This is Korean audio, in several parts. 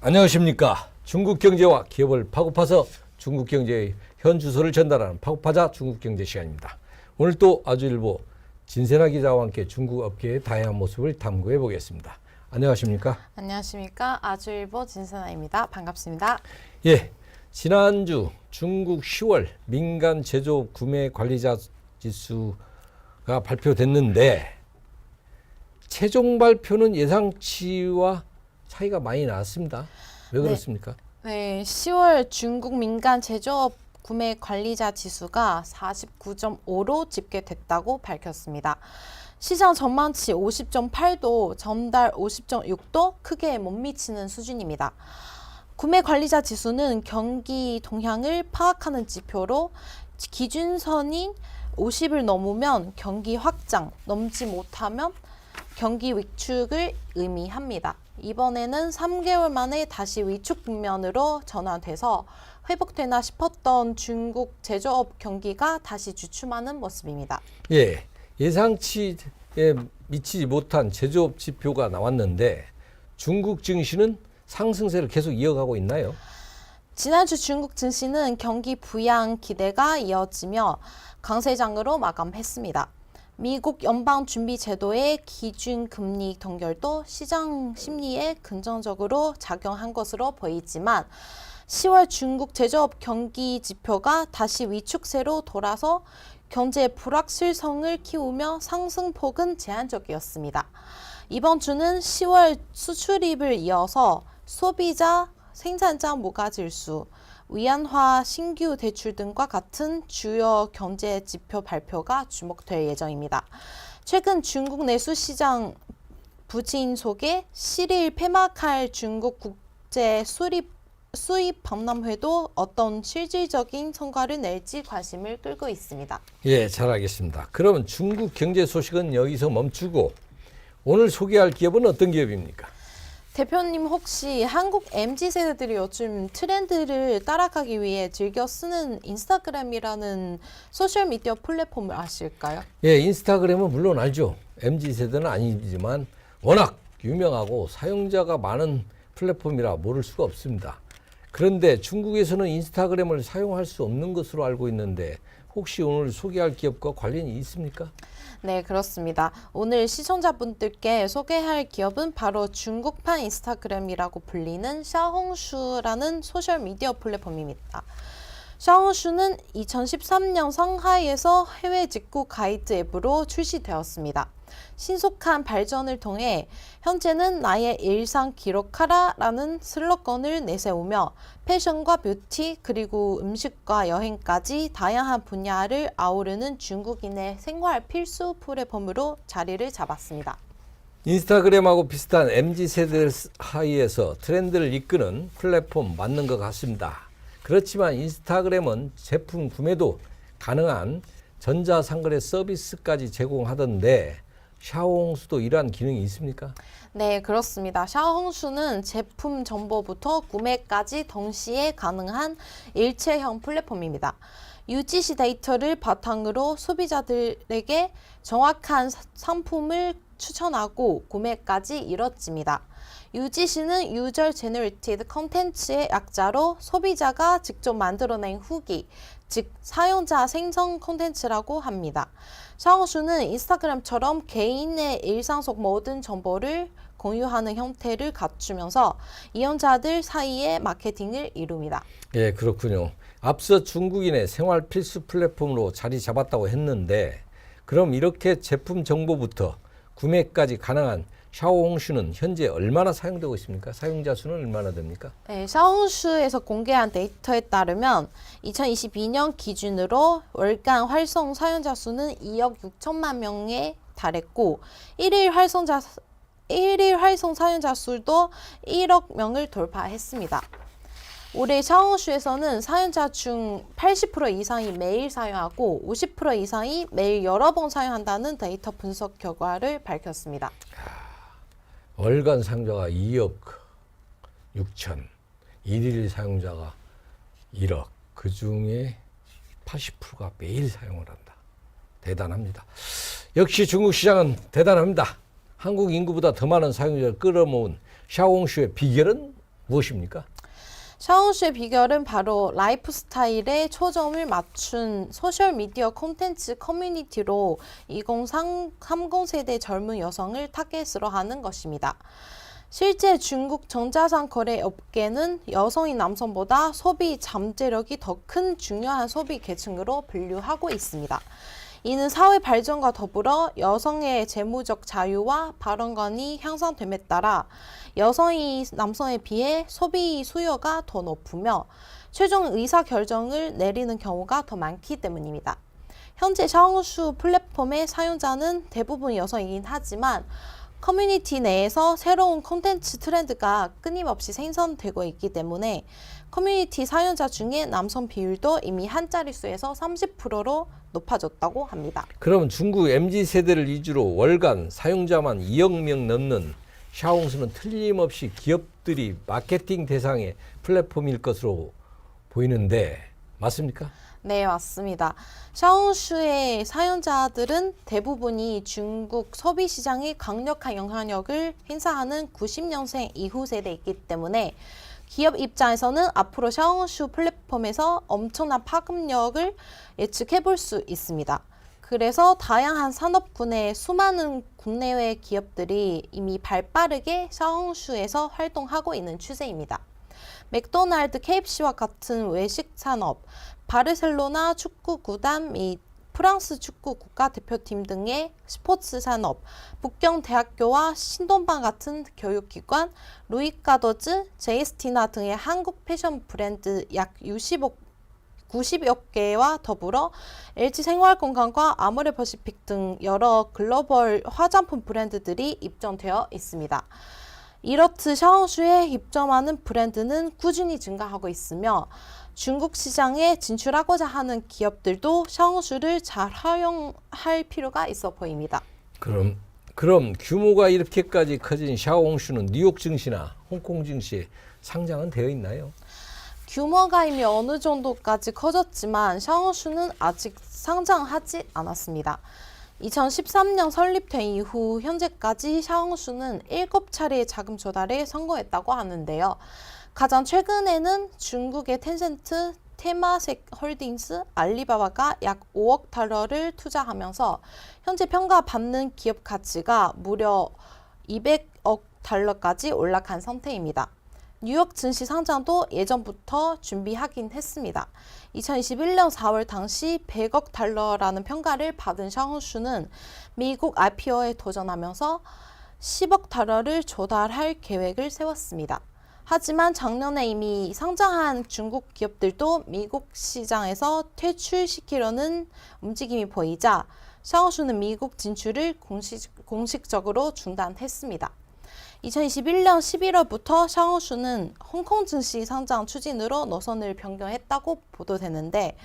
안녕하십니까. 중국 경제와 기업을 파고파서 중국 경제의 현 주소를 전달하는 파고파자 중국 경제 시간입니다. 오늘 또 아주일보 진세나 기자와 함께 중국 업계의 다양한 모습을 탐구해 보겠습니다. 안녕하십니까. 안녕하십니까. 아주일보 진세나입니다. 반갑습니다. 예, 지난주 중국 10월 민간 제조업 구매 관리자 지수가 발표됐는데 최종 발표는 예상치와 차이가 많이 나왔습니다. 왜 그렇습니까? 네, 10월 중국 민간 제조업 구매 관리자 지수가 49.5로 집계됐다고 밝혔습니다. 시장 전망치 50.8도, 전달 50.6도 크게 못 미치는 수준입니다. 구매 관리자 지수는 경기 동향을 파악하는 지표로 기준선인 50을 넘으면 경기 확장, 넘지 못하면 경기 위축을 의미합니다. 이번에는 3개월 만에 다시 위축 국면으로 전환돼서 회복되나 싶었던 중국 제조업 경기가 다시 주춤하는 모습입니다. 예, 예상치에 미치지 못한 제조업 지표가 나왔는데 중국 증시는 상승세를 계속 이어가고 있나요? 지난주 중국 증시는 경기 부양 기대가 이어지며 강세장으로 마감했습니다. 미국 연방준비제도의 기준금리 동결도 시장 심리에 긍정적으로 작용한 것으로 보이지만 10월 중국 제조업 경기 지표가 다시 위축세로 돌아서 경제 불확실성을 키우며 상승폭은 제한적이었습니다. 이번 주는 10월 수출입을 이어서 소비자, 생산자 물가지수, 위안화 신규 대출 등과 같은 주요 경제 지표 발표가 주목될 예정입니다. 최근 중국 내수 시장 부진 속에 7일 폐막할 중국 국제 수입 박람회도 어떤 실질적인 성과를 낼지 관심을 끌고 있습니다. 예, 잘 알겠습니다. 그러면 중국 경제 소식은 여기서 멈추고 오늘 소개할 기업은 어떤 기업입니까? 대표님 혹시 한국 MZ세대들이 요즘 트렌드를 따라가기 위해 즐겨 쓰는 인스타그램이라는 소셜미디어 플랫폼을 아실까요? 예, 인스타그램은 물론 알죠. MZ세대는 아니지만 워낙 유명하고 사용자가 많은 플랫폼이라 모를 수가 없습니다. 그런데 중국에서는 인스타그램을 사용할 수 없는 것으로 알고 있는데 혹시 오늘 소개할 기업과 관련이 있습니까? 네, 그렇습니다. 오늘 시청자분들께 소개할 기업은 바로 중국판 인스타그램이라고 불리는 샤홍슈라는 소셜미디어 플랫폼입니다. 샤홍슈는 2013년 상하이에서 해외 직구 가이드 앱으로 출시되었습니다. 신속한 발전을 통해 현재는 나의 일상 기록하라라는 슬로건을 내세우며 패션과 뷰티 그리고 음식과 여행까지 다양한 분야를 아우르는 중국인의 생활 필수 플랫폼으로 자리를 잡았습니다. 인스타그램하고 비슷한 MZ세대 사이에서 트렌드를 이끄는 플랫폼 맞는 것 같습니다. 그렇지만 인스타그램은 제품 구매도 가능한 전자상거래 서비스까지 제공하던데 샤오홍수도 이러한 기능이 있습니까? 네, 그렇습니다. 샤오홍슈는 제품 정보부터 구매까지 동시에 가능한 일체형 플랫폼입니다. UGC 데이터를 바탕으로 소비자들에게 정확한 상품을 추천하고 구매까지 이뤄집니다. UGC는 User Generated Content의 약자로 소비자가 직접 만들어낸 후기, 즉 사용자 생성 콘텐츠라고 합니다. 샤오슈는 인스타그램처럼 개인의 일상 속 모든 정보를 공유하는 형태를 갖추면서 이용자들 사이에 마케팅을 이룹니다. 예, 그렇군요. 앞서 중국인의 생활 필수 플랫폼으로 자리 잡았다고 했는데 그럼 이렇게 제품 정보부터 구매까지 가능한 샤오홍슈는 현재 얼마나 사용되고 있습니까? 사용자 수는 얼마나 됩니까? 네, 샤오홍슈에서 공개한 데이터에 따르면 2022년 기준으로 월간 활성 사용자 수는 2억 6천만 명에 달했고 1일 활성 사용자 수도 1억 명을 돌파했습니다. 올해 샤오홍슈에서는 사용자 중 80% 이상이 매일 사용하고 50% 이상이 매일 여러 번 사용한다는 데이터 분석 결과를 밝혔습니다. 월간 사용자가 2억 6천, 일일 사용자가 1억, 그 중에 80%가 매일 사용을 한다. 대단합니다. 역시 중국 시장은 대단합니다. 한국 인구보다 더 많은 사용자를 끌어모은 샤오홍슈의 비결은 무엇입니까? 샤오슈의 비결은 바로 라이프 스타일에 초점을 맞춘 소셜미디어 콘텐츠 커뮤니티로 2030 세대 젊은 여성을 타겟으로 하는 것입니다. 실제 중국 전자상 거래 업계는 여성이 남성보다 소비 잠재력이 더 큰 중요한 소비 계층으로 분류하고 있습니다. 이는 사회 발전과 더불어 여성의 재무적 자유와 발언권이 향상됨에 따라 여성이 남성에 비해 소비 수요가 더 높으며 최종 의사 결정을 내리는 경우가 더 많기 때문입니다. 현재 샤오슈 플랫폼의 사용자는 대부분 여성이긴 하지만 커뮤니티 내에서 새로운 콘텐츠 트렌드가 끊임없이 생성되고 있기 때문에 커뮤니티 사용자 중에 남성 비율도 이미 한 자릿수에서 30%로 높아졌다고 합니다. 그럼 중국 MZ세대를 위주로 월간 사용자만 2억 명 넘는 샤오홍슈는 틀림없이 기업들이 마케팅 대상의 플랫폼일 것으로 보이는데 맞습니까? 네, 맞습니다. 샤오슈의 사용자들은 대부분이 중국 소비 시장에 강력한 영향력을 행사하는 90년생 이후 세대이기 때문에 기업 입장에서는 앞으로 샤오슈 플랫폼에서 엄청난 파급력을 예측해 볼 수 있습니다. 그래서 다양한 산업군의 수많은 국내외 기업들이 이미 발빠르게 샤오슈에서 활동하고 있는 추세입니다. 맥도날드, KFC와 같은 외식 산업, 바르셀로나 축구 구단 및 프랑스 축구 국가대표팀 등의 스포츠 산업, 북경 대학교와 신돈방 같은 교육기관, 루이카더즈, 제이스티나 등의 한국 패션 브랜드 약 90여 개와 더불어 LG 생활건강과 아모레퍼시픽 등 여러 글로벌 화장품 브랜드들이 입점되어 있습니다. 이렇듯 샤오슈에 입점하는 브랜드는 꾸준히 증가하고 있으며 중국 시장에 진출하고자 하는 기업들도 샤오슈를 잘 활용할 필요가 있어 보입니다. 그럼 규모가 이렇게까지 커진 샤오홍슈는 뉴욕 증시나 홍콩 증시에 상장은 되어 있나요? 규모가 이미 어느 정도까지 커졌지만 샤오슈는 아직 상장하지 않았습니다. 2013년 설립된 이후 현재까지 샤오슈는 7차례의 자금 조달에 성공했다고 하는데요. 가장 최근에는 중국의 텐센트, 테마색 홀딩스, 알리바바가 약 5억 달러를 투자하면서 현재 평가받는 기업 가치가 무려 200억 달러까지 올라간 상태입니다. 뉴욕 증시 상장도 예전부터 준비하긴 했습니다. 2021년 4월 당시 100억 달러라는 평가를 받은 샤오슈는 미국 IPO에 도전하면서 10억 달러를 조달할 계획을 세웠습니다. 하지만 작년에 이미 상장한 중국 기업들도 미국 시장에서 퇴출시키려는 움직임이 보이자 샤오슈는 미국 진출을 공식적으로 중단했습니다. 2021년 11월부터 샤오슈는 홍콩 증시 상장 추진으로 노선을 변경했다고 보도되는데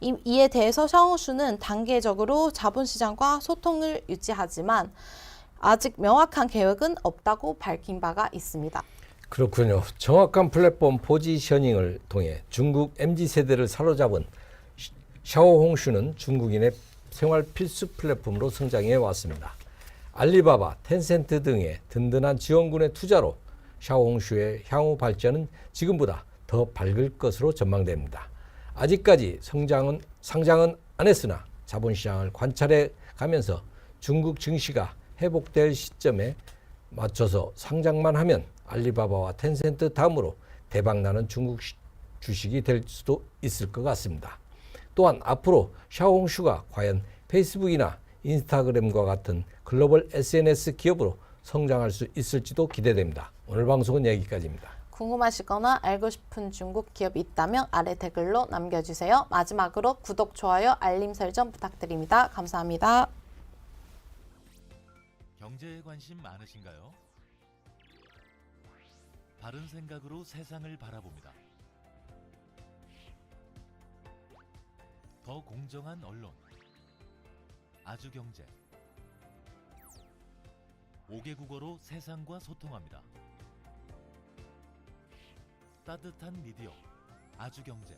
이에 대해서 샤오슈는 단계적으로 자본시장과 소통을 유지하지만 아직 명확한 계획은 없다고 밝힌 바가 있습니다. 그렇군요. 정확한 플랫폼 포지셔닝을 통해 중국 MZ세대를 사로잡은 샤오홍슈는 중국인의 생활 필수 플랫폼으로 성장해 왔습니다. 알리바바, 텐센트 등의 든든한 지원군의 투자로 샤오홍슈의 향후 발전은 지금보다 더 밝을 것으로 전망됩니다. 아직까지 상장은 안 했으나 자본시장을 관찰해 가면서 중국 증시가 회복될 시점에 맞춰서 상장만 하면 알리바바와 텐센트 다음으로 대박나는 중국 주식이 될 수도 있을 것 같습니다. 또한 앞으로 샤오홍슈가 과연 페이스북이나 인스타그램과 같은 글로벌 SNS 기업으로 성장할 수 있을지도 기대됩니다. 오늘 방송은 여기까지입니다. 궁금하시거나 알고 싶은 중국 기업이 있다면 아래 댓글로 남겨주세요. 마지막으로 구독, 좋아요, 알림 설정 부탁드립니다. 감사합니다. 경제에 관심 많으신가요? 바른 생각으로 세상을 바라봅니다. 더 공정한 언론, 아주경제. 5개 국어로 세상과 소통합니다. 따뜻한 미디어, 아주경제.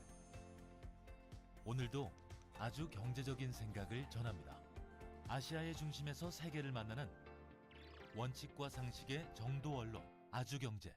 오늘도 아주 경제적인 생각을 전합니다. 아시아의 중심에서 세계를 만나는 원칙과 상식의 정도 언론, 아주경제.